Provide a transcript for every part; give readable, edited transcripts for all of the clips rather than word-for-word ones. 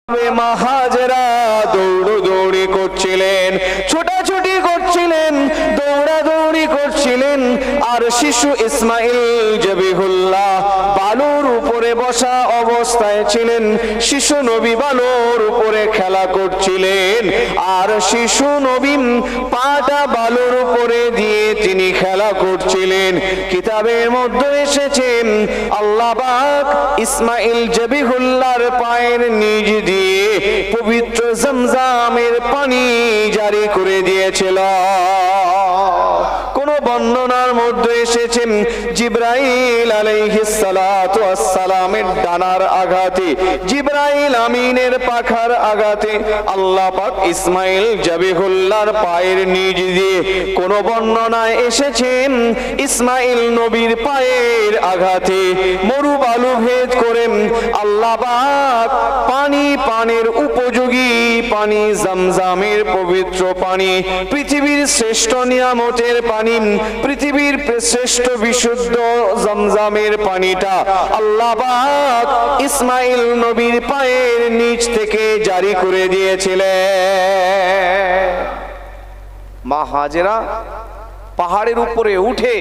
মা হাজেরা দৌড়দৌড়ি করছিলেন, ছোটাছুটি করছিলেন, দৌড়াদৌড়ি করছিলেন। আর শিশু ইসমাইল জবিহুল্লাহ বালুর উপরে বসা অবস্থায় ছিলেন। শিশু নবী বালুর উপরে খেলা করছিলেন, আর শিশু নবী পাটা বালুর উপরে দিয়ে তিনি খেলা করছিলেন। কিতাবের মধ্যে এসেছে আল্লাহ পাক ইসমাইল জবিহুল্লাহর পায়ের নিচ দিয়ে পবিত্র জমজমের পানি জারি করে দিয়েছিল। কোন বর্ণনার মধ্যে এসেছে জিবরাইল আলাইহিস সালাতু ওয়াস সালামের ডানার আঘাতে, জিবরাইল আমিনের পাখার আঘাতে আল্লাহ পাক ইসমাইল জবিহুল্লাহর পায়ের নিচ দিয়ে, কোন বর্ণনায় এসেছে ইসমাইল নবীর পায়ের আঘাতে মরু বালু ভেদ করে আল্লাহ পাক পানের উপযোগী পানি জমজমের পবিত্র পানি, পৃথিবীর শ্রেষ্ঠ নিয়ামতের পানি, পৃথিবীর শ্রেষ্ঠ বিশুদ্ধ জমজমের পানিটা আল্লাহ পাক ইসমাইল নবীর পায়ের নিচ থেকে জারি করে দিয়েছিলেন। মা হাজেরা পাহাড়ের উপরে উঠে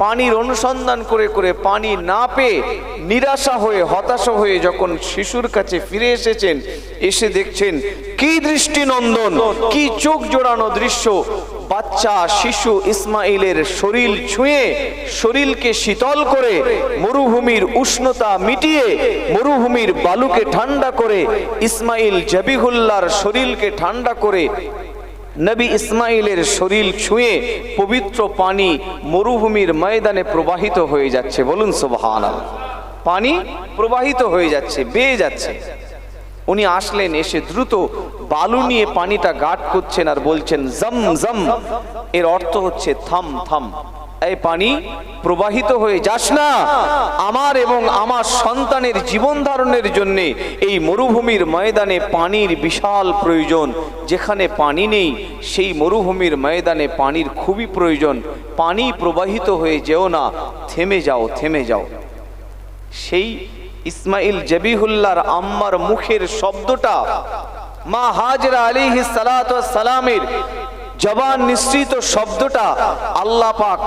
পানির অনুসন্ধান করে করে পানি না পেয়ে নিরাশা হয়ে হতাশা হয়ে যখন শিশুর কাছে ফিরে এসেছেন, এসে দেখছেন কি দৃষ্টিনন্দন, কি চোখ জোড়ানো দৃশ্য। বাচ্চা শিশু ইসমাইলের শরীর ছুঁয়ে শরীরকে শীতল করে, মরুভূমির উষ্ণতা মিটিয়ে মরুভূমির বালুকে ঠান্ডা করে, ইসমাইল জবিহুল্লাহর শরীরকে ঠান্ডা করে নবী ইসমাইলের শরীর ছুঁয়ে পবিত্র পানি মরুভূমির ময়দানে প্রবাহিত হয়ে যাচ্ছে। বলুন সুবহানাল্লাহ। পানি প্রবাহিত হয়ে যাচ্ছে, বেয়ে যাচ্ছে। উনি আসলেন, এসে দ্রুত বালু নিয়ে পানিটা গাঢ় করছেন আর বলছেন জম জম। এর অর্থ হচ্ছে থাম থাম, এই পানি প্রবাহিত হয়ে যাস না। আমার এবং আমার সন্তানের জীবন ধারণের জন্য এই মরুভূমির ময়দানে পানির বিশাল প্রয়োজন। যেখানে পানি নেই সেই মরুভূমির ময়দানে পানির খুবই প্রয়োজন। পানি প্রবাহিত হয়ে যেও না, থেমে যাও, থেমে যাও। সেই ইসমাইল জবিহুল্লাহর আম্মার মুখের শব্দটা মা হাজরা আলাইহিস সালাতু ওয়াস সালামের জবান নিঃসৃত শব্দটা আল্লাহ পাক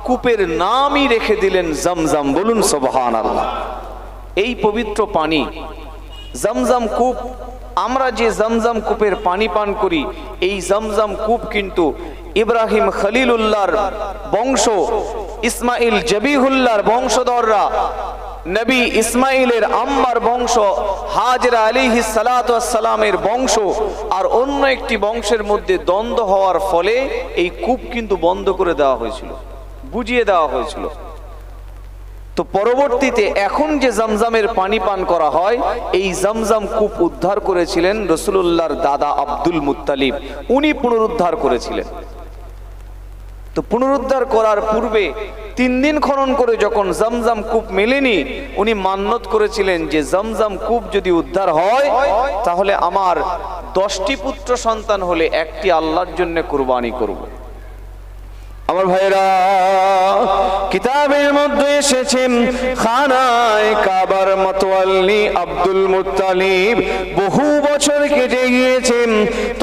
কূপের নামই রেখে দিলেন জমজম। বলুন সুবহানাল্লাহ। এই পবিত্র পানি জমজম কূপ, আমরা যে জমজম কূপের পানি পান করি, এই জমজম কূপ কিন্তু ইব্রাহিম খলিলুল্লাহর বংশ, ইসমাইল জবিহুল্লাহর বংশধররা, নবী ইসমাইলের আম্মার বংশ, হাজরা আলাইহিস সালাতু ওয়াস সালামের বংশ, আর অন্য একটি বংশের মধ্যে দ্বন্দ্ব হওয়ার ফলে এই কূপ কিন্তু বন্ধ করে দেওয়া হয়েছিল, বুঝিয়ে দেওয়া হয়েছিল। তো পরবর্তীতে এখন যে জমজমের পানি পান করা হয়, এই জমজম কূপ উদ্ধার করেছিলেন রাসূলুল্লাহর দাদা আব্দুল মুত্তালিব, উনি পুনরুদ্ধার করেছিলেন। তো পুনরুদ্ধার করার পূর্বে 3 দিন খনন করে যখন জমজম কূপ মেলেনি, উনি মান্যত করেছিলেন যে জমজম কূপ যদি উদ্ধার হয় তাহলে আমার 10টি পুত্র সন্তান হলে একটি আল্লাহর জন্য কুরবানি করব। আমার ভাইরা, কিতাবের মধ্যে এসেছেন খানায়ে কাবার মতওয়াল্লি আব্দুল মুত্তালিব বহু বছর কেটে গিয়েছেন।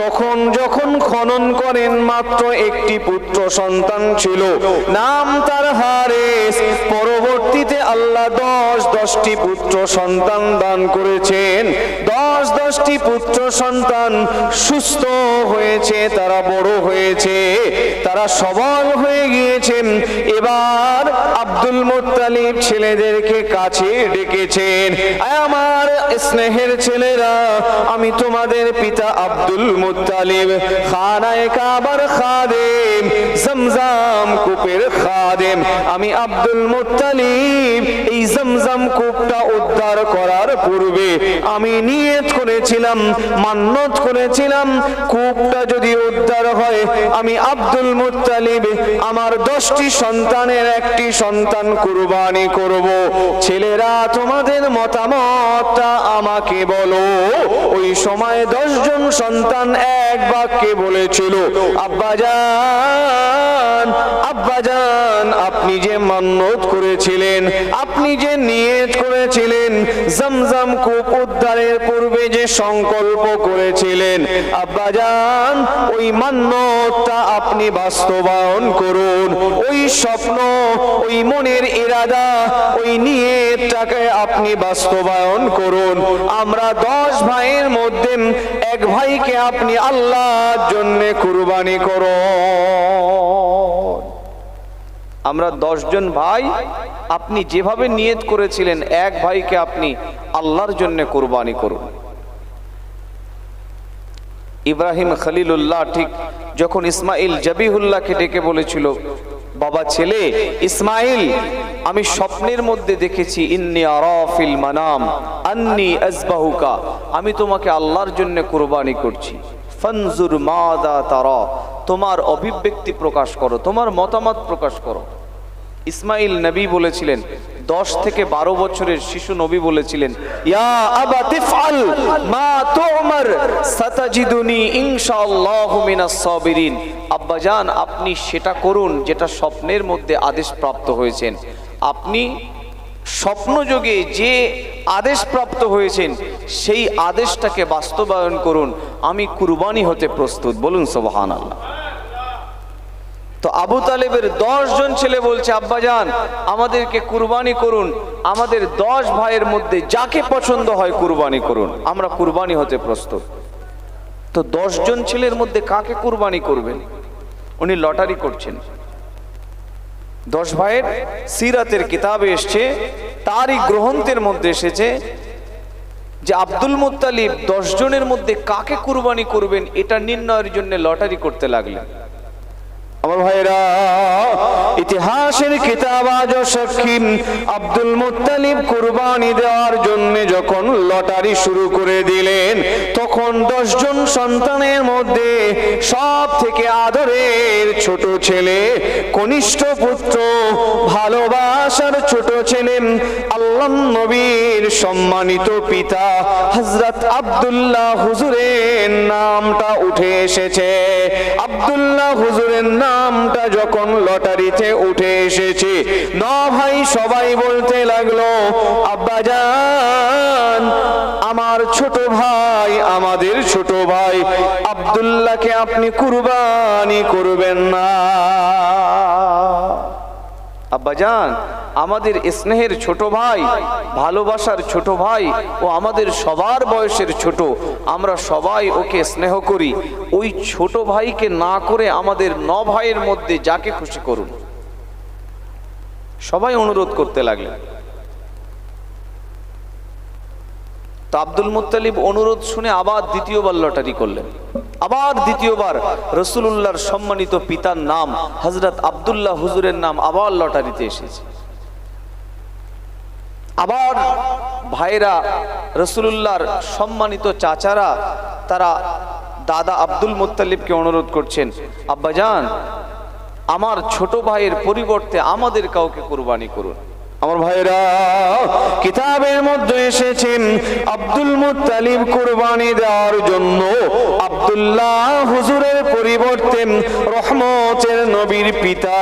তখন যখন খনন করেন মাত্র একটি পুত্র সন্তান ছিল, নাম তার হারেস। পরবর্তীতে আল্লাহ 10টি পুত্র সন্তান দান করেছেন। 10টি পুত্র সন্তান সুস্থ হয়েছে, তারা বড় হয়েছে, তারা সবল হয়ে গিয়েছেন। এবার আব্দুল মুত্তালিব ছেলেদেরকে কাছে ডেকেছেন, আমার স্নেহের ছেলেরা, আমি তোমাদের পিতা আব্দুল মুত্তালিব, খানায়ে কাবার খাদেম, জমজম কূপের খাদেম। আমি আব্দুল মুত্তালিব এই জমজম কূপটা উদ্ধার করার পূর্বে আমি নিয়ত করেছিলাম, মান্যত করেছিলাম, কূপটা যদি উদ্ধার হয় আমি আব্দুল মুত্তালিব আমার 10টি সন্তানের একটি সন্তান সন্তান কুরবানি করব। ছেলেরা তোমাদের মতামতটা আমাকে বলো। ওই সময় 10 জন সন্তান এক বাক্যে বলেছিল, আব্বাজান, আব্বাজান, আপনি যে মান্যত করেছিলেন, আপনি যে নিয়ত করেছিলেন, জমজম কূপ উদ্ধারের পূর্বে যে সংকল্প করেছিলেন, আব্বাজান, ওই মান্যতটা আপনি বাস্তবায়ন করুন। ওই স্বপ্ন, ওই মনের ইরাদা, ওই নিয়তটাকে আপনি বাস্তবায়ন করুন। আমরা 10 ভাইয়ের মধ্যে এক ভাইকে আপনি আল্লাহর জন্য কুরবানি করুন। আমরা 10 জন ভাই, আপনি যেভাবে নিয়ত করেছিলেন এক ভাইকে আপনি আল্লাহর জন্য কুরবানি করুন। ইব্রাহিম খলিলুল্লাহ ঠিক যখন ইসমাইল জবিহুল্লাহকে ডেকে বলেছিল, বাবা ছেলে ইসমাইল, আমি স্বপ্নের মধ্যে দেখেছি, ইন্নী আরা ফিল মানাম আন্নী আযবাহুকা, আমি তোমাকে আল্লাহর জন্য কুরবানি করছি। ফানজুর মাযা তারা, তোমার অভিব্যক্তি প্রকাশ করো, তোমার মতামত প্রকাশ করো। ইসমাইল নবী বলেছিলেন, 10 থেকে 12 বছরের শিশু নবী বলেছিলেন, ইয়া আবা তিফআল মা তু'মার সাতাজিদুনি ইনশাআল্লাহু মিনাস সাবিরিন। আব্বাজান, আপনি সেটা করুন যেটা স্বপ্নের মধ্যে আদেশ প্রাপ্ত হয়েছেন। আপনি স্বপ্নযোগে যে আদেশ প্রাপ্ত হয়েছেন সেই আদেশটাকে বাস্তবায়ন করুন, আমি কুরবানি হতে প্রস্তুত। বলুন সুবহানাল্লাহ। তো আবু তালেবের 10 জন ছেলে বলছে, আব্বাজান, আমাদেরকে কুরবানি করুন, আমাদের 10 ভাইয়ের মধ্যে যাকে পছন্দ হয় কুরবানি করুন, আমরা কুরবানি হতে প্রস্তুত। তো 10 জন ছেলের মধ্যে কাকে কুরবানি করবেন? উনি লটারি করছেন। 10 ভাইয়ের সিরাতের কিতাবে এসছে, তারই গ্রন্থের মধ্যে এসেছে যে আব্দুল মুত্তালিব 10 জনের মধ্যে কাকে কুরবানি করবেন এটা নির্ণয়ের জন্য লটারি করতে লাগলেন। আমার ভাইরা, ইতিহাসের কিতাব আজ সাক্ষী, আব্দুল মুত্তালিব কুরবানি দেওয়ার জন্য যখন লটারি শুরু করে দিলেন, তখন 10 জন সন্তানের মধ্যে সব থেকে আদরের ছোট ছেলে, কনিষ্ঠ পুত্র, ভালোবাসার ছোট ছেলে, আল্লাহর নবীর সম্মানিত পিতা হযরত আব্দুল্লাহ হুজুরের নামটা উঠে এসেছে। আব্দুল্লাহ হুজুরের নামটা যখন লটারিতে উঠে এসেছে, 9 ভাই সবাই বলতে লাগলো, আব্বাজান, আমার ছোট ভাই, আমাদের ছোট ভাই আব্দুল্লাহকে আপনি কুরবানি করবেন না। আব্বাজান, আমাদের স্নেহের ছোট ভাই, ভালোবাসার ছোট ভাই, ও আমাদের সবার বয়সের ছোট, আমরা সবাই ওকে স্নেহ করি। ওই ছোট ভাইকে না করে আমাদের 9 ভাইয়ের মধ্যে যাকে খুশি করুন। সবাই অনুরোধ করতে লাগলেন। তো আব্দুল মুত্তালিব অনুরোধ শুনে আবার দ্বিতীয়বার লটারি করলেন। আবার দ্বিতীয়বার রাসূলুল্লাহর সম্মানিত পিতার নাম হযরত আব্দুল্লাহ হুজুরের নাম আবার লটারিতে এসেছে। আবার ভাইরা, রাসূলুল্লাহর সম্মানিত চাচারা, তারা দাদা আব্দুল মুত্তালিবকে অনুরোধ করছেন, আব্বাজান, আমার ছোট ভাইয়ের পরিবর্তে আমাদের কাউকে কুরবানি করুন। আমার ভাইরা, কিতাবের মধ্যে এসেছেন আব্দুল মুত্তালিব কুরবানি দেওয়ার জন্য আব্দুল্লাহ হুজুরের পরিবর্তে রহমতের নবীর পিতা,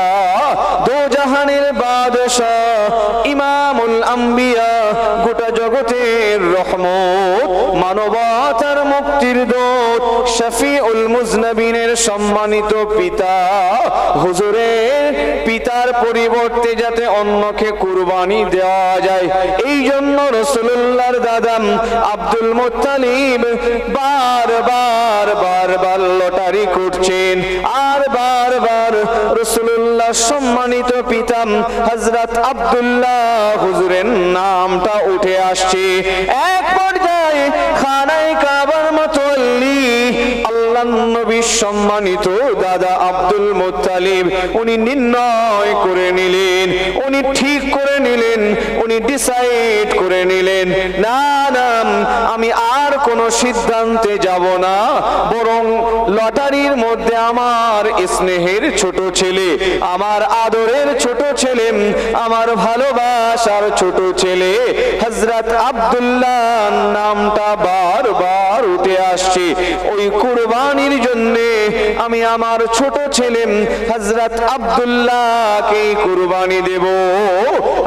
দোজাহানের বাদশাহ, ইমামুল আম্বিয়া, গোটা জগতের রহমত, মানবতার মুক্তির দূত, শফিউল মুজনবিনের সম্মানিত পিতা হুজুরের পিতার পরিবর্তে যাতে অন্যকে কুরবানি দেওয়া যায়, এই জন্য রাসূলুল্লাহর দাদা আব্দুল মুত্তালিব বারবার লটারি করছেন, আর বারবার রাসূলুল্লাহ সম্মানিত পিতা হযরত আব্দুল্লাহ হুজুরের নামটা উঠে আসছে। এক পর্যায়ে খানায়ে কাবার মুতওয়াল্লি আল্লাহর নবী সম্মানিত দাদা আব্দুল মুত্তালিব উনি নির্ণয় করে নিলেন, উনি ঠিক করে নিলেন, উনি ডিসাইড করে নিলেন, না না, আমি আর কোনো সিদ্ধান্তে যাব না, বরং লটারির মধ্যে আমার স্নেহের ছোট ছেলে, আমার আদরের ছোট ছেলে, আমার ভালোবাসার ছোট ছেলে হযরত আব্দুল্লাহ নামটা বারবার উঠে আসছে। ওই কুরবানির জন্য আমি আমার ছোট ছেলে হযরত আব্দুল্লাহকে কুরবানি দেব।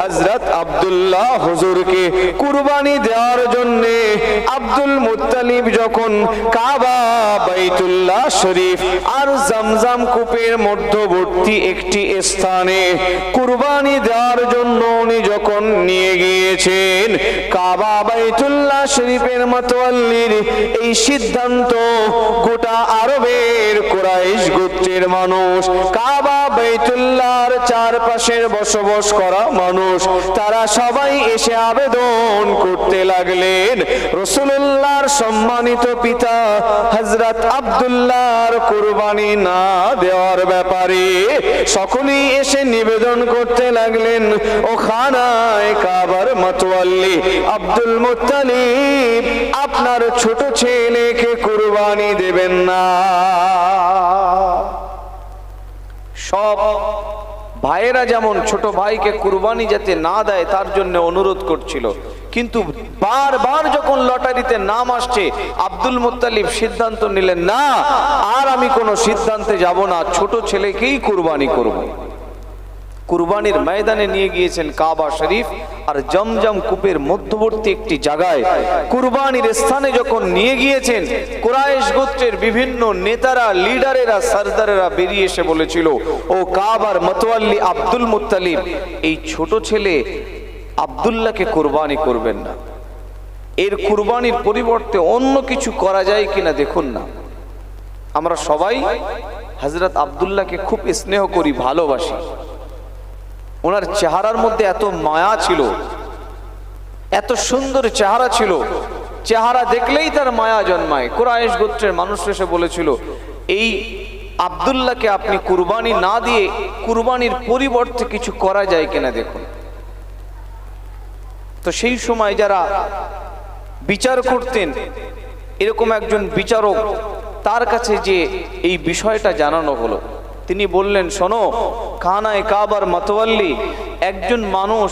হযরত আব্দুল্লাহ হুজুরকে কুরবানি দেওয়ার জন্য আব্দুল মুত্তালিব যখন কাবা, বাইতুল্লাহ শরীফ আর জমজম কূপের মধ্যবর্তী একটি স্থানে কুরবানি দেওয়ার জন্য উনি যখন নিয়ে গিয়েছেন, কাবা বাইতুল্লাহ শরীফের মাতওয়াল্লির এই সিদ্ধান্ত গোটা আরবের কুরাইশ গোত্রের মানুষ, কাবা বাইতুল্লাহর চারপাশের বসবাস করা মানুষ, তারা সবাই এসে আবেদন করতে লাগলেন রাসূলুল্লাহর সম্মানিত পিতা হযরত আব্দুল্লাহর কুরবানি না দেওয়ার ব্যাপারে। সকলেই এসে নিবেদন করতে লাগলেন, ও খানায়ে কাবার মাতওয়াল্লি আব্দুল মুত্তালিব, আপনার ছোট ছেলেকে কুরবানি দেবেন না। সব ভাইয়েরা যেমন ছোট ভাইকে কুরবানি যাতে না দেয় তার জন্য অনুরোধ করছিল, কিন্তু বারবার যখন লটারিতে নাম আসছে, আব্দুল মুত্তালিব সিদ্ধান্ত নিলেন, না আর আমি কোনো সিদ্ধান্তে যাব না, ছোট ছেলেকেই কুরবানি করব। কুরবানির ময়দানে নিয়ে গিয়েছেন কাবা শরীফ আর জমজম কূপের মধ্যবর্তী একটি জায়গায়। কুরবানির স্থানে যখন নিয়ে গিয়েছেন, কুরাইশ গোত্রের বিভিন্ন নেতারা, লিডারেরা, সরদারেরা বেরিয়ে এসে বলেছিল, ও কাবার মাতওয়াল্লি আব্দুল মুত্তালিব, এই ছোট ছেলে আব্দুল্লাহকে কুরবানি করবেন না, এর কুরবানির পরিবর্তে অন্য কিছু করা যায় কিনা দেখুন না। আমরা সবাই হযরত আব্দুল্লাহকে খুব স্নেহ করি, ভালোবাসি। ওনার চেহারার মধ্যে এত মায়া ছিল, এত সুন্দর চেহারা ছিল, চেহারা দেখলেই তার মায়া জন্মায়। কুরাইশ গোত্রের মানুষ এসে বলেছিল, এই আব্দুল্লাহকে আপনি কুরবানি না দিয়ে কুরবানির পরিবর্তে কিছু করা যায় কিনা দেখুন। তো সেই সময় যারা বিচার করতেন, এরকম একজন বিচারক, তার কাছে যে এই বিষয়টা জানানো হলো, তিনি বললেন, শোনো, খানায়ে কাবার মাতওয়াল্লি, একজন মানুষ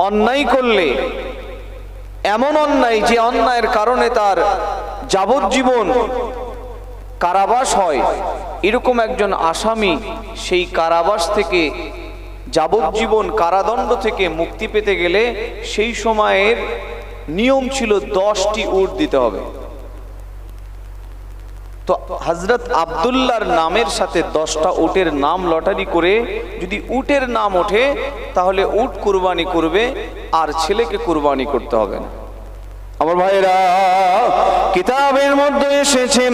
অন্যায় করলে, এমন অন্যায় যে অন্যায়ের কারণে তার যাবজ্জীবন কারাবাস হয়, এরকম একজন আসামি সেই কারাবাস থেকে, যাবজ্জীবন কারাদণ্ড থেকে মুক্তি পেতে গেলে সেই সময়ের নিয়ম ছিল 10টি উট দিতে হবে। তো হযরত আব্দুল্লাহর নামের সাথে 10টা উটের নাম লটারি করে যদি উটের নাম ওঠে তাহলে উট কুরবানি করবে, আর ছেলেকে কুরবানি করতে হবে না। আমার ভাইরা, কিতাবের মধ্যে এসেছে,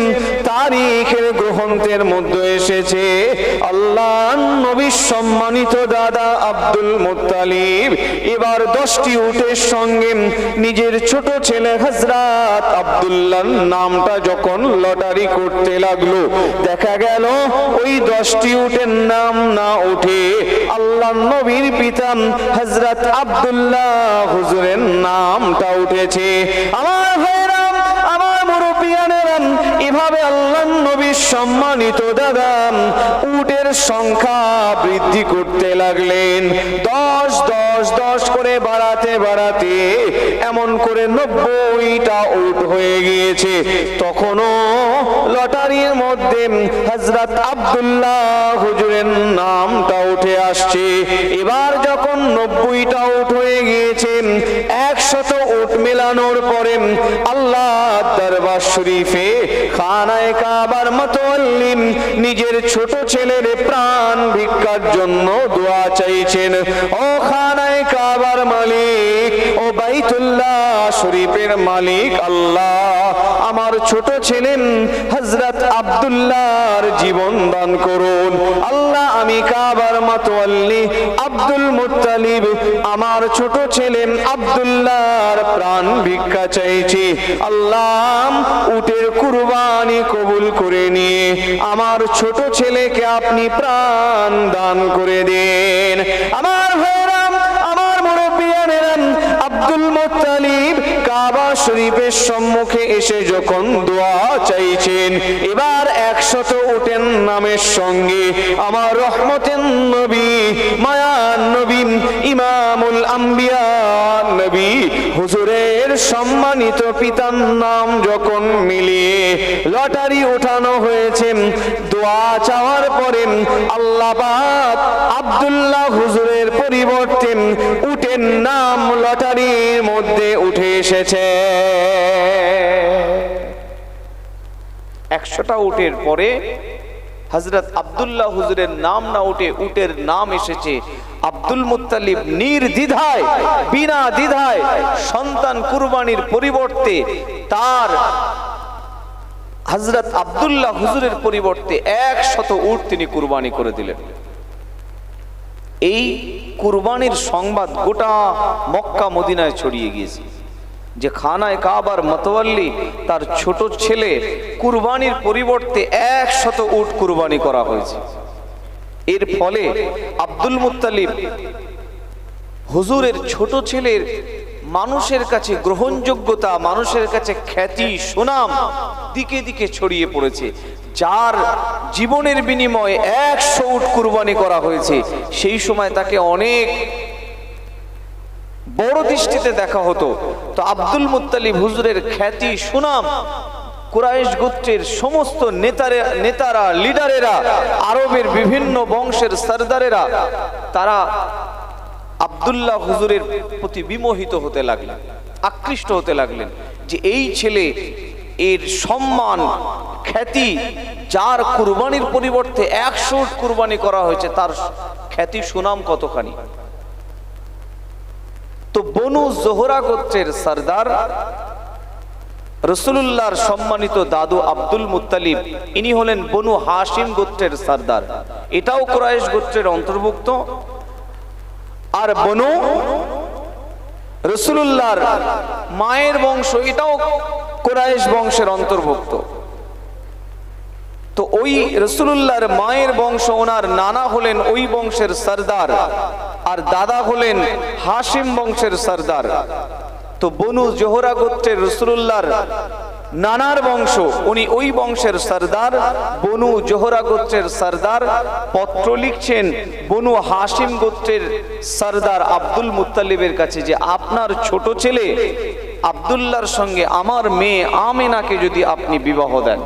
তারিখের গ্রন্থের মধ্যে এসেছে, আল্লাহর নবীর সম্মানিত দাদা আব্দুল মুত্তালিব এবার 10টি উটের সঙ্গে নিজের ছোট ছেলে হযরত আব্দুল্লাহর নামটা যখন লটারি করতে লাগলো, দেখা গেল ওই 10টি উটের নাম না উঠে আল্লাহর নবীর পিতা হযরত আব্দুল্লাহ হুজুরের নামটা উঠেছে। আমার ভাইরা, আমার মুরব্বিয়ানেরা, এভাবে আল্লাহর নবীর সম্মানিত দাদা উটের সংখ্যা বৃদ্ধি করতে লাগলেন। 10 10 10 করে বাড়াতে বাড়াতে এমন করে 90টা উট হয়ে গিয়েছে। তখনও লটারির মধ্যে হযরত আব্দুল্লাহ হুজুরের নামটা উঠে আসছে। এবার যখন 90টা উট হয়ে গিয়েছে, 100 উট মেলানোর পরে আল্লাহ দরবার শরীফে খানায়ে কাবার মাতওয়াল্লি নিজের ছোট ছেলের প্রাণ ভিক্ষার জন্য দোয়া চাইছেন। ও খানায়ে কাবার মালিক, ও বাইতুল্লাহ শরীফের মালিক আল্লাহ, আমার ছোট ছেলে হযরত আব্দুল্লাহর জীবন দান করুন। আল্লাহ, আমি কাবার মাতওয়াল্লি আব্দুল মুত্তালিব, আমার ছোট ছেলে আব্দুল্লাহর প্রাণ ভিক্ষা চাইছি। আল্লাহ, উটের কুরবানি কবুল করে নিয়ে আমার ছোট ছেলেকে আপনি প্রাণ দান করে দেন। আমার ভাইরা, আমার মুরব্বিয়ানেরা, আব্দুল মুত্তালিব কাবা শরীফের সম্মুখে এসে যখন দোয়া চাইছেন, এবার 100 উটের নামের সঙ্গে আমার রহমতের নবী, মায়ার নবী, ইমামুল আম্বিয়া নবী হুজুরের সম্মানিত পিতার নাম যখন মিলিয়ে লটারি উঠানো হয়েছে, দোয়া চাওয়ার পরে আল্লাহ পাক আব্দুল্লাহ হুজুরের পরিবর্তে উটের নাম লটারির মধ্যে উঠে এসেছে। 100টা উটের পরে হযরত আব্দুল্লাহ হুজুরের নাম না উঠে উটের নাম এসেছে আব্দুল মুত্তালিব। নির্দ্বিধায়, বিনা দ্বিধায় সন্তান কুরবানির পরিবর্তে তার হযরত আব্দুল্লাহ হুজুরের পরিবর্তে 100 উট তিনি কুরবানি করে দিলেন। এই কুরবানির সংবাদ গোটা মক্কা মদিনায় ছড়িয়ে গিয়েছে যে খানায় কাবার মতওয়াল্লি তার ছোট ছেলে কুরবানির পরিবর্তে 100 উট কুরবানি করা হয়েছে। এর ফলে আব্দুল মুত্তালিব হুজুরের ছোট ছেলের মানুষের কাছে গ্রহণযোগ্যতা, মানুষের কাছে খ্যাতি, সুনাম দিকে দিকে ছড়িয়ে পড়েছে। যার জীবনের বিনিময়ে 100 উট কুরবানি করা হয়েছে, সেই সময় তাকে অনেক বড় দৃষ্টিতে দেখা হতো। তো আব্দুল মুত্তালিব হুজুরের খ্যাতি, সুনাম কুরাইশ গোত্রের সমস্ত নেতারা, লিডারেরা, আরবের বিভিন্ন বংশের সরদারেরা তারা আব্দুল্লাহ হুজুরের প্রতি বিমোহিত হতে লাগলেন, আকৃষ্ট হতে লাগলেন যে এই ছেলে, এর সম্মান, খ্যাতি, যার কুরবানির পরিবর্তে 100 উট কুরবানি করা হয়েছে, তার খ্যাতি সুনাম কতখানি। তো বনু জোহরা গোত্রের সরদার রাসূলুল্লাহর সম্মানিত দাদু আব্দুল মুত্তালিব, ইনি হলেন বনু হাশিম গোত্রের সরদার, এটাও কুরাইশ গোত্রের অন্তর্ভুক্ত। আর বনু রাসূলুল্লাহর মায়ের বংশ, এটাও কুরাইশ বংশের অন্তর্ভুক্ত। তো ওই রাসূলুল্লাহর মায়ের বংশ, ওনার নানা হলেন ওই বংশের সরদার, আর দাদা হলেন হাশিম বংশের সরদার। তো বনু জোহরা গোত্রের রাসূলুল্লাহর নানার বংশ, উনি ওই বংশের সরদার, বনু জোহরা গোত্রের সরদার। পত্র লিখছেন বনু হাশিম গোত্রের সরদার আব্দুল মুত্তালিবের কাছে যে আপনার ছোট ছেলে আব্দুল্লাহর সঙ্গে আমার মেয়ে আমেনাকে যদি আপনি বিবাহ দেন।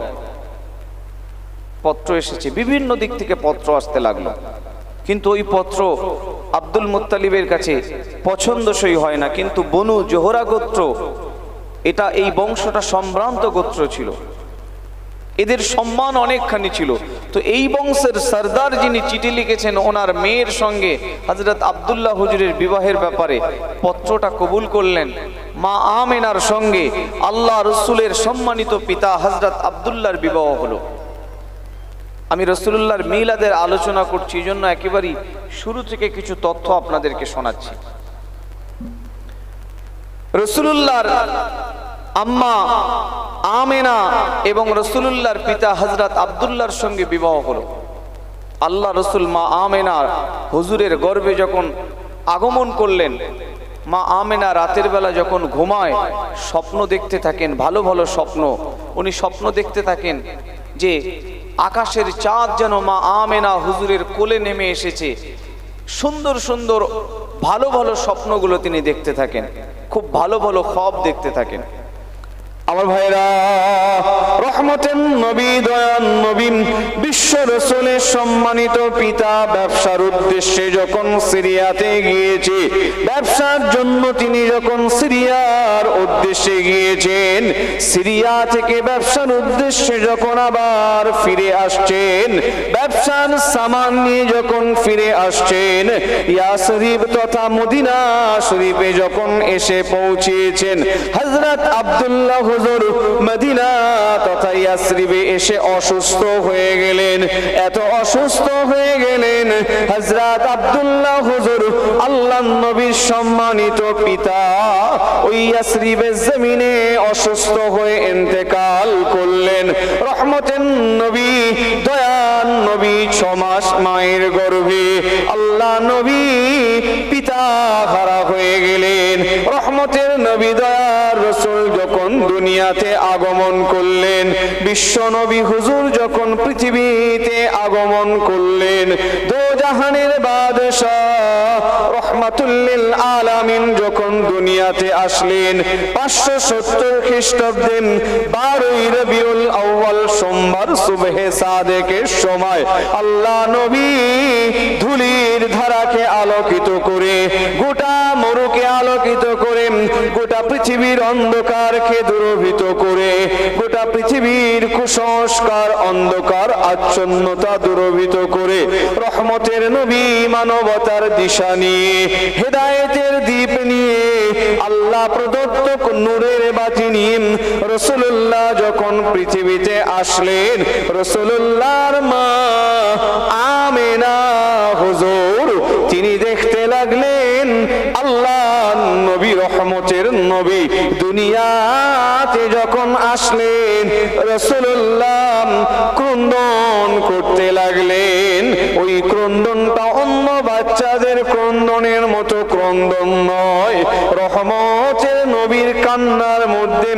পত্র এসেছে, বিভিন্ন দিক থেকে পত্র আসতে লাগলো, কিন্তু ওই পত্র আব্দুল মুত্তালিবের কাছে পছন্দসই হয় না। কিন্তু বনু জোহরা গোত্র, এটা এই বংশটা সম্ভ্রান্ত গোত্র ছিল, এদের সম্মান অনেকখানি ছিল। তো এই বংশের সরদার যিনি চিঠি লিখেছেন ওনার মেয়ের সঙ্গে হযরত আব্দুল্লাহ হুজুরের বিবাহের ব্যাপারে, পত্রটা কবুল করলেন। মা আমেনার সঙ্গে আল্লাহ রসুলের সম্মানিত পিতা হযরত আব্দুল্লাহর বিবাহ হলো। আমি রাসূলুল্লাহর মিলাদের আলোচনা করছি, এই জন্য একেবারেই শুরু থেকে কিছু তথ্য আপনাদেরকে শোনাচ্ছি। রাসূলুল্লাহর আম্মা আমেনা এবং রাসূলুল্লাহর পিতা হযরত আব্দুল্লাহর সঙ্গে বিবাহ হলো। আল্লাহ রসুল মা আমেনা হুজুরের গর্ভে যখন আগমন করলেন, মা আমেনা রাতের বেলা যখন ঘুমায় স্বপ্ন দেখতে থাকেন, ভালো ভালো স্বপ্ন। উনি স্বপ্ন দেখতে থাকেন যে আকাশের চাঁদ যেন মা আমেনা হুজুরের কোলে নেমে এসেছে। সুন্দর সুন্দর ভালো ভালো স্বপ্নগুলো তিনি দেখতে থাকেন, খুব ভালো ভালো খ্বাব দেখতে থাকেন। আমার ভাইরা, রহমতের নবী, দয়ার নবী, বিশ্ব রাসূলের সম্মানিত পিতা ব্যবসার উদ্দেশ্যে যখন সিরিয়াতে গিয়েছে, ব্যবসার জন্য তিনি যখন সিরিয়ার উদ্দেশ্যে গিয়েছেন, সিরিয়া থেকে ব্যবসার উদ্দেশ্যে যখন আবার ফিরে আসছেন, ব্যবসার সামান নিয়ে যখন ফিরে আসছেন, ইয়াসরিব তথা মদিনা শরীফে যখন এসে পৌঁছেছেন, হযরত আব্দুল্লাহ হুজুর মদিনা তথা ইয়াসরিবে এসে অসুস্থ হয়ে গেলেন। এত অসুস্থ হয়ে গেলেন হযরত আব্দুল্লাহ হুজুর আল্লাহর নবীর সম্মানিত পিতা ওই ইয়াসরিবের জমিনে অসুস্থ হয়ে ইন্তেকাল করলেন। রহমতের নবী, দয়ার নবী 6 মাস মায়ের গর্ভে আল্লাহ নবী পিতা হারা হয়ে গেলেন। রহমতের নবী, দয়ার রাসূল দুনিয়াতে আগমন করলেন, বিশ্বনবী হুজুর যখন পৃথিবীতে আগমন করলেন, দোজাহানের বাদশাহ রহমাতুল লিল আলামিন যখন দুনিয়াতে আসলেন 570 খ্রিস্টাব্দে 12ই রবিউল আউয়াল সোমবার সুবহে সাদেকের সময় আল্লাহ নবী ধুলির ধারাকে আলোকিত করে, গোটা মরুকে আলোকিত করে, গোটা পৃথিবীর অন্ধকারকে দূরীভূত করে, গোটা পৃথিবীর কুসংস্কার অন্ধকার আচ্ছন্নতা দূরীভূত করে রহমতের নবী মানবতার দিশা নিয়ে, হেদায়েতের দীপ নিয়ে, আল্লাহ প্রদত্ত নূরের বাতি নিয়ে রাসূলুল্লাহ যখন পৃথিবীতে আসলেন, রাসূলুল্লাহর মা আমেনা হুজুর তিনি দেখতে লাগলেন আল্লাহ নবী রহমতের নবী দুনিয়াতে যখন আসলেন, রাসূলুল্লাহ ক্রন্দন করতে লাগলেন। ওই ক্রন্দনটা অন্য বাচ্চাদের ক্রন্দনের মতো ক্রন্দন নয়, রহমতের নবীর কান্নার মধ্যে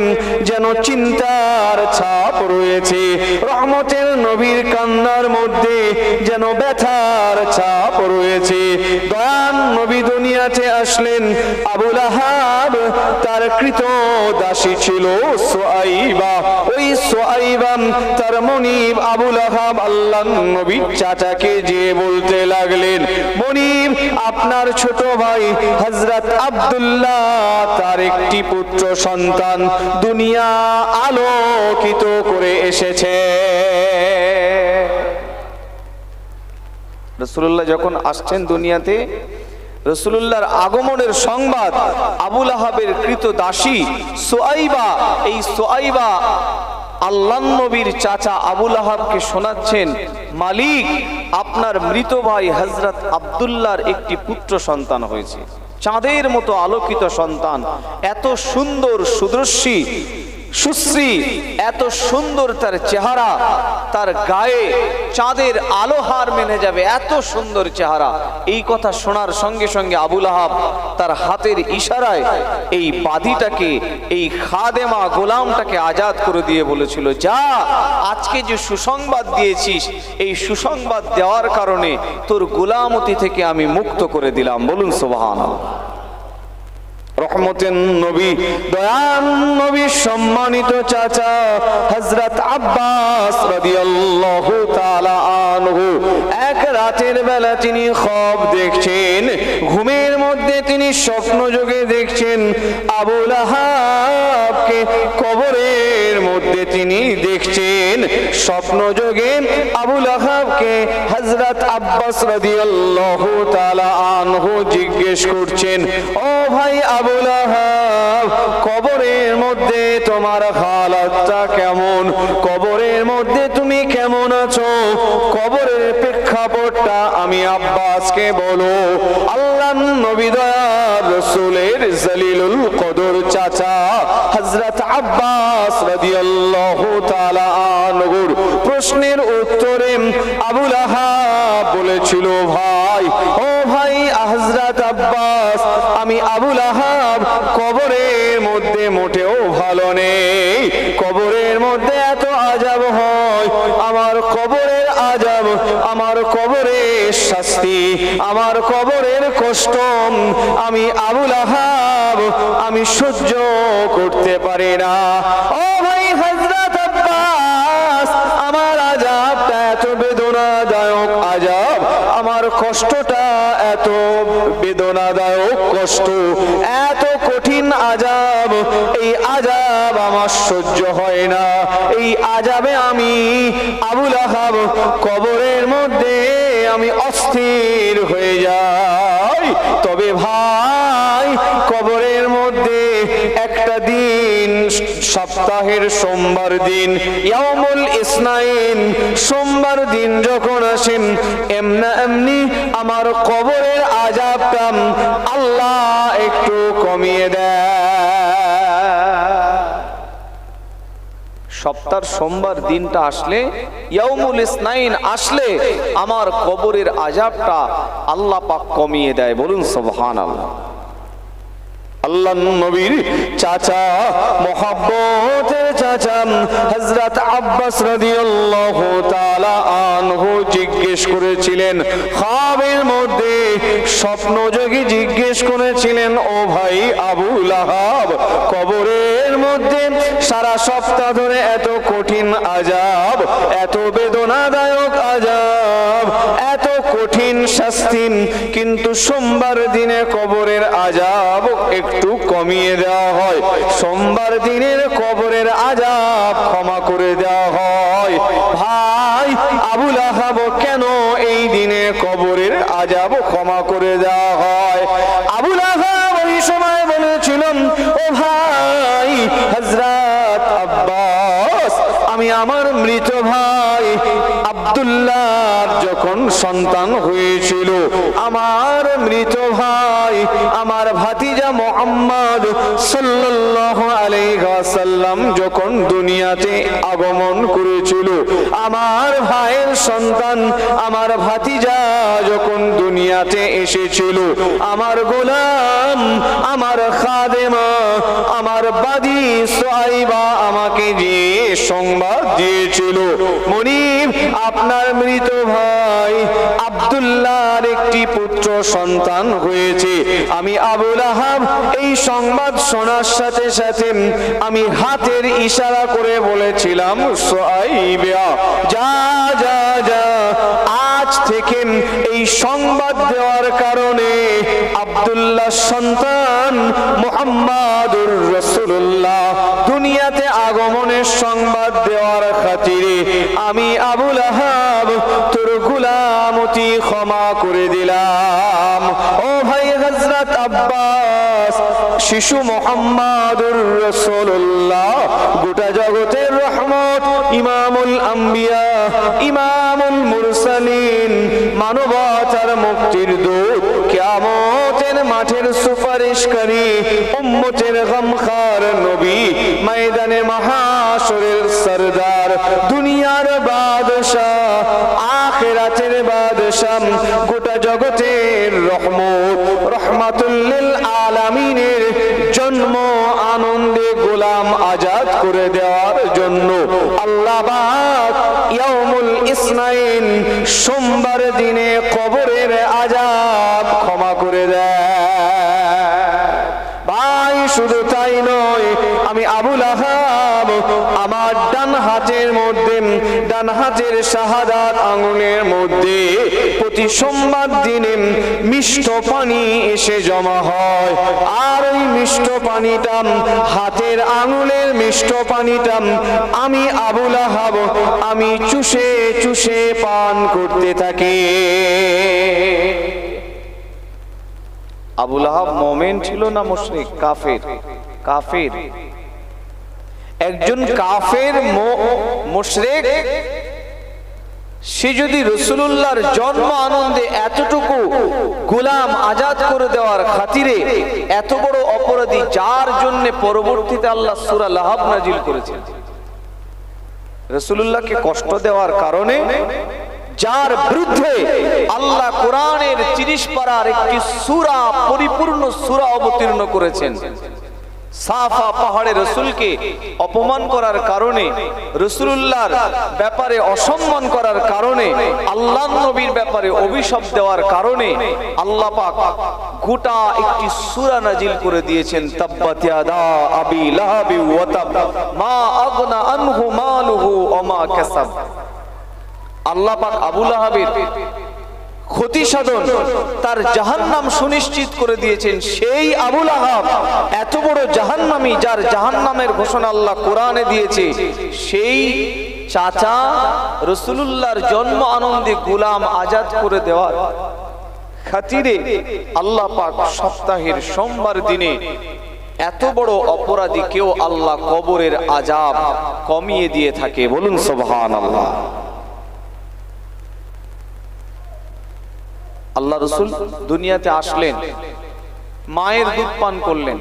যেন চিন্তার ছাপ রয়েছে, রহমতের নবীর কান্নার মধ্যে যেন ব্যথার ছাপ রয়েছে। দয়ান নবী দুনিয়াতে আসলেন, আবু লাহাব তার কৃত দাসী ছিল সুআইবা, ওই সুআইবা তার মনিব আবু লাহাব আল্লাহ নবীর চাচাকে যে বলতে লাগলেন, মনিব আপনার ছোট ভাই হযরত আব্দুল্লাহ তার একটি পুত্র সন্তান দুনিয়া আলোকিত করে এসেছে। রাসূলুল্লাহ যখন আসছেন দুনিয়াতে, রাসূলুল্লাহর আগমনের সংবাদ আবু লাহাবের কৃত দাসী সুআইবা, এই সুআইবা আল্লাহর নবীর চাচা আবু লাহাবকে শোনাচ্ছেন, মালিক আপনার মৃত ভাই হযরত আব্দুল্লাহর একটি পুত্র সন্তান হয়েছে, চাঁদের মতো আলোকিত সন্তান, এত সুন্দর সুদর্শী সুশ্রী, এত সুন্দর তার চেহারা, তার গায়ে চাঁদের আলো হার মেনে যাবে, এত সুন্দর চেহারা। এই কথা শোনার সঙ্গে সঙ্গে আবু লাহাব তার হাতের ইশারায় এই বাদীটাকে, এই খাদেমা গোলামটাকে আজাদ করে দিয়ে বলেছিল, যা আজকে যে সুসংবাদ দিয়েছিস, এই সুসংবাদ দেওয়ার কারণে তোর গোলামতি থেকে আমি মুক্ত করে দিলাম। বলুন সুবহানাল্লাহ। রহমতের নবী দয়ান নবী সম্মানিত চাচা হযরত আব্বাস রাদিয়াল্লাহু তাআলা আনহু এক রাতের বেলা তিনি খ্বাব দেখছেন, ঘুমের মধ্যে তিনি স্বপ্ন যোগে দেখছেন আবু লাহাবকে কবরের মধ্যে তিনি দেখছেন, স্বপ্ন যোগে আবু লাহাবকে হযরত আব্বাস রাদিয়াল্লাহু তাআলা আনহু জিজ্ঞেস করছেন, ও ভাই আবু লাহাব, কবরের মধ্যে তোমার হালাতটা কেমন, কবরের মধ্যে তুমি কেমন আছো, কবরের প্রেক্ষাপটটা আমি আব্বাসকে বলো। আল্লাহর নবী দয়ার রাসূলের জলিলুল কদর চাচা হযরত আব্বাস রাদিয়াল্লাহু তাআলা আনহুর প্রশ্নের উত্তরে আবু লাহাব বলেছিল, ভাই ও ভাই হযরত আব্বাস, আমি আবু লাহাব কবরের মধ্যে মোটেও ভালো নেই, কবরের মধ্যে এত আযাব হয়, আমার কবরের আযাব, আমার কবরের শাস্তি, আমার কবরের কষ্ট আমি আবু লাহাব আমি সহ্য করতে পারি না। ও ভাই হযরত আব্বাস, আমার আযাবটা এত বেদনাদায়ক আযাব, আমার কষ্টটা এত বেদনাদায়ক কষ্ট, এত কঠিন আযাব, এই আযাব আমার সহ্য হয় না, এই আযাবে আমি আবু লাহাব কবরের মধ্যে আমি অস্থির হয়ে যাই। তবে ভাই কবরের মধ্যে একটা দিন, সপ্তাহের সোমবার দিন, ইয়াউমুল ইসনাইন, সোমবার দিন যখন আসেন, এমনি আমার কবরের আযাবটা আল্লাহ একটু কমিয়ে দেয়। সপ্তাহের সোমবার দিনটা আসলে, ইয়াউমুল ইসনাইন আসলে আমার কবরের আযাবটা আল্লাহ পাক কমিয়ে দেয়। বলুন সুবহানাল্লাহ। আল্লাহ নবীর চাচা, মোহাব্বতের চাচা হযরত আব্বাস রাদিয়াল্লাহু তাআলা আনহু জিজ্ঞেস করেছিলেন, খাবের মধ্যে স্বপ্নযোগী জিজ্ঞেস করেছিলেন, ও ভাই আবু লাহাব, কবরের মধ্যে সারা সপ্তাহ ধরে এত কঠিন আযাব, এত বেদনাদায়ক আযাব, এত কঠিন শাস্তি, কিন্তু সোমবার দিনে কবরের আযাব একটু কমিয়ে দেওয়া হয়, সোমবার দিনের কবরের আযাব ক্ষমা করে দেওয়া হয়। ভাই আবু লাহাব, কেন এই দিনে কবরের আযাব ক্ষমা করে দেওয়া হয়? আবু লাহাব ওই সময় বলেছিলেন, ও ভাই হযরত আব্বাস, আমি আমার মৃত ভাই আব্দুল্লাহর যখন সন্তান হয়েছিল, আমার মৃত ভাই আমার ভাতিজা মুহাম্মদ সাল্লাল্লাহু আলাইহি ওয়াসাল্লাম যখন দুনিয়াতে আগমন করেছিল, আমার ভাইয়ের সন্তান আমার ভাতিজা যখন দুনিয়াতে এসেছিল, আমার গোলাম, আমার খাদেমা, আমার বাদী সুআইবা আমাকে যে সংবাদ দিয়েছিল, মুনিব আপনার মৃত ভাই আব্দুল্লাহর একটি পুত্র সন্তান হয়েছে। আমি আবু লাহাব এই সংবাদ শোনার সাথে সাথে আমি হাতের ইশারা করে বলেছিলাম, সুআইবা যা যা যা, আজ থেকে এই সংবাদ দেওয়ার কারণে আব্দুল্লাহ সন্তান মুহাম্মাদুর রাসূলুল্লাহ দুনিয়াতে আগমনের সংবাদ দেওয়ার খাতিরে আমি আবু লাহাব তোর গোলামতি ক্ষমা করে দিলাম। ও ভাই হযরত আব্বাস, শিশু মুহাম্মাদুর রাসূলুল্লাহ গোটা জগতের রহমত, ইমামুল আম্বিয়া, ইমামুল মুরসালিন, মানবতার মুক্তির দূত, কিয়ামতের মাঠের সুপারিশকারী, উম্মতের গমখার নবী, ময়দানে মাহশরের সরদার, দুনিয়ার বাদশাহ, আখিরাতের বাদশাহ, গোটা জগতের রহমত, রহমাতুল লিল আলামিনের জন্ম আনন্দে গোলাম আজাদ করে দেওয়ার জন্য আল্লাহ পাক ইয়াউমুল ইসনাইন সোমবার দিনে কবরের আযাব ক্ষমা করে দেয়। ভাই শুধু তাই নয়, আমি আবু লাহাব আমার ডান হাতের মধ্যে, ডান হাতের শাহাদাত আঙ্গুলের মধ্যে প্রতি সোমবার দিনে মিষ্ট পানি এসে জমা হয়, আর ওই মিষ্ট পানিটা, হাতের আঙ্গুলের মিষ্ট পানিটা আমি আবু লাহাব আমি চুষে চুষে পান করতে থাকি। আবু লাহাব মুমিন ছিল না মুশরিক? কাফের। কাফের, একজন কাফের মুশরিক, সে যদি রাসূলুল্লাহর জন্ম আনন্দে এতটুকু গোলাম আজাদ করে দেওয়ার খাতিরে এত বড় অপরাধী, যার জন্য পরবর্তীতে আল্লাহ সূরা লাহাব নাজিল করেছেন, রাসূলুল্লাহকে কষ্ট দেওয়ার কারণে, যার বিরুদ্ধে আল্লাহ কোরআনের 30 পারার একটি সূরা, পরিপূর্ণ সূরা অবতীর্ণ করেছেন, সাফা পাহাড়ে রাসূলকে অপমান করার কারণে, রাসূলুল্লাহর ব্যাপারে অসম্মান করার কারণে, আল্লাহর নবীর ব্যাপারে অভিশাপ দেওয়ার কারণে আল্লাহ পাক গোটা একটি সূরা নাজিল করে দিয়েছেন, তাব্বাত ইয়াদা আবি লাহাবি ওয়া তাব মা আগনা আনহু মালুহু ওয়া মা কাসাব। আল্লাহ পাক আবু লাহাবের ক্ষতি সাধন, তার জাহান্নাম সুনিশ্চিত করে দিয়েছেন। সেই আবু লাহাব এত বড় জাহান্নামী, যার জাহান্নামের ঘোষণা আল্লাহ কোরআনে দিয়েছে, সেই চাচা রাসূলুল্লাহর জন্ম আনন্দে গোলাম আজাদ করে দেওয়ার খাতিরে আল্লাহ পাক সপ্তাহের সোমবার দিনে এত বড় অপরাধীকেও আল্লাহ কবরের আযাব কমিয়ে দিয়ে থাকে। বলুন সুবহানাল্লাহ। আল্লাহ রাসূল দুনিয়াতে আসলেন, মায়ের দুধ পান করলেন,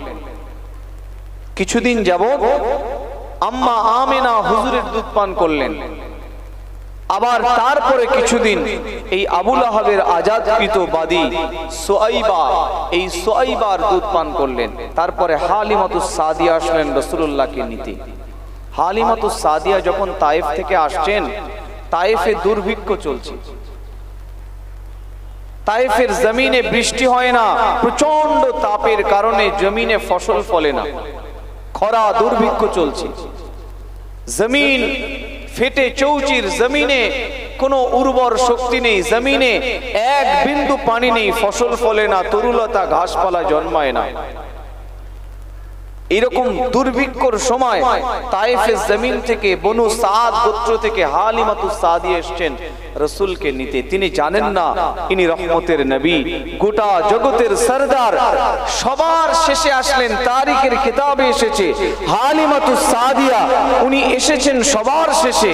কিছুদিন যাবত আম্মা আমেনা হুজুরের দুধ পান করলেন। আবার তারপরে কিছুদিন এই আবুল আহাবের আজাদকৃত বাদী সুআইবা, এই সুআইবার দুধ পান করলেন। তারপরে হালিমাতুস সাদিয়া আসলেন রাসূলুল্লাহকে নিতে। হালিমাতুস সাদিয়া যখন তায়েফ থেকে আসছেন, তায়েফে দুর্ভিক্ষ চলছে, তায়েফের জমিনে বৃষ্টি হয় না, প্রচন্ড তাপের কারণে জমিনে ফসল ফলে না, খরা দুর্ভিক্ষ চলছে, জমিন ফেটে চৌচির, জমিনে কোনো উর্বর শক্তি নেই, জমিনে এক বিন্দু পানি নেই, ফসল ফলে না, তরুলতা ঘাসপালা জন্মায় না। এরকম দুর্ভিক্ষর সময় তায়েফের জমিন থেকে বনু সাদ গোত্র থেকে হালিমাতুস সাদিয়া এসেছেন রাসূলকে নিতে। তিনি জানেন না ইনি রহমতের নবী, গোটা জগতের সরদার। সবার শেষে আসলেন, তারিখের কিতাবে এসেছে হালিমাতুস সাদিয়া, উনি এসেছেন সবার শেষে।